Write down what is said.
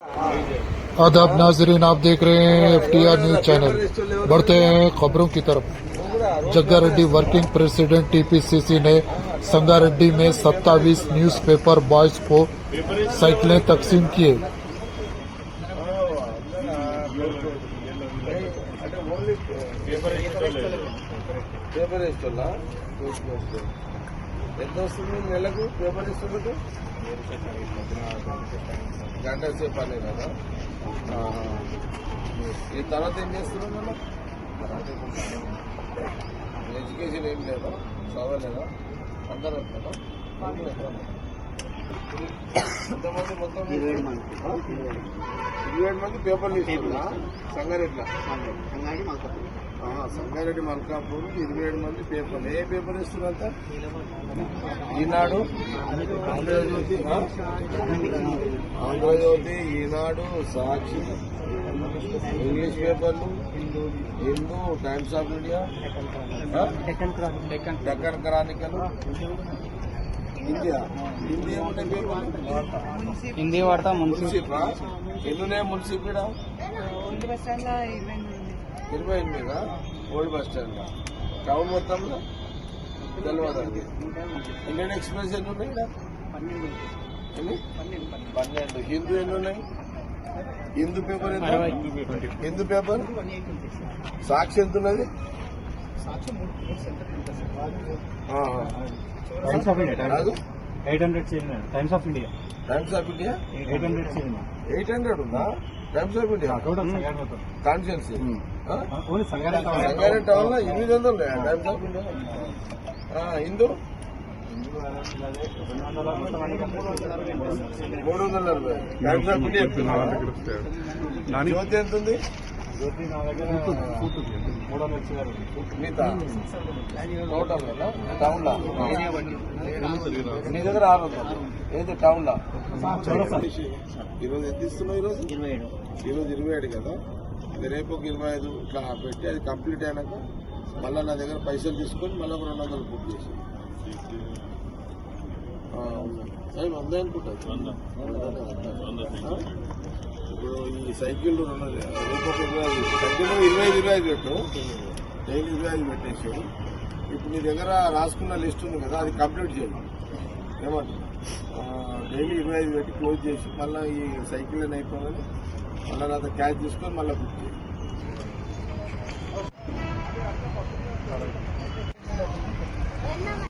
आदाब नाजरीन, आप देख रहे हैं FTR न्यूज चैनल। बढ़ते हैं खबरों की तरफ। जग्गारेड्डी वर्किंग प्रेसिडेंट TPCC ने संगारेड्डी में 27 न्यूज़पेपर बॉयज को साइकिलें तकसीम किए। ఎంత వస్తుంది నెలకు పేపర్ ఇస్తున్నట్టు గంట సేపు పని కదా. ఈ తర్వాత ఏం చేస్తున్నాం మనం? ఎడ్యుకేషన్ ఏం లేదా, చదవలేదా? అందరూ కదా ఎంతమంది? మొత్తం 27 మంది పేపర్లు ఇస్తున్నా సంగారెడ్డి. సంగారెడ్డి మల్కాపూర్ 27 మంది పేపర్లు. ఏ పేపర్ ఇస్తున్నారంట? ఈనాడు, ఆంధ్రజ్యోతి, ఈనాడు, సాక్షి, ఇంగ్లీష్ పేపర్లు, Hindu, times of India, Deccan Chronicle, Hindi ఏమున్నాయి పేపర్లు? హిందీ వాడతా. మున్సిపా ఎన్నున్నాయి? మున్సిపీడా 28 ఓల్డ్ బస్ స్టాండ్ టౌన్ మొత్తంలో తెలియదు. ఇండియన్ ఎక్స్ప్రెస్ ఎన్ని ఉన్నాయి? 12. హిందూ ఎన్ని ఉన్నాయి? హిందూ పేపర్ ఎంత? హిందూ పేపర్. సాక్షి ఎంత ఉన్నది? Times of India 800 Times of India 800 ఉందా? Times of India constituency Sangareddy town లో 800 ఉన్నాయా Times of India? Hindu 340 Times of India. Jyoti ఎంత ఉంది? టోటల్ కదా టౌన్ లో నీ దగ్గర 600 ఏది టౌన్ లో? ఈరోజు ఎంత ఇస్తున్నావు? ఈరోజు 27 కదా. రేపు ఒక 25 ఇట్లా పెట్టి అది కంప్లీట్ అయినాక మళ్ళీ నా దగ్గర పైసలు తీసుకొని మళ్ళీ ఒక 200 బుక్ చేసి వంద అనుకుంటుంది. ఇప్పుడు ఈ సైకిల్ రేపు ఒక 25 పెట్టు, డైలీ 25 పెట్టేసాడు. ఇప్పుడు నీ దగ్గర రాసుకున్న లిస్ట్ ఉంది కదా, అది కంప్లీట్ చేయండి. ఏమంటారు? డైలీ 25 పెట్టి క్లోజ్ చేసి మళ్ళీ ఈ సైకిల్ అని అయిపోయిందని మళ్ళీ నాతో క్యాష్ తీసుకొని మళ్ళీ బుక్ చేయండి.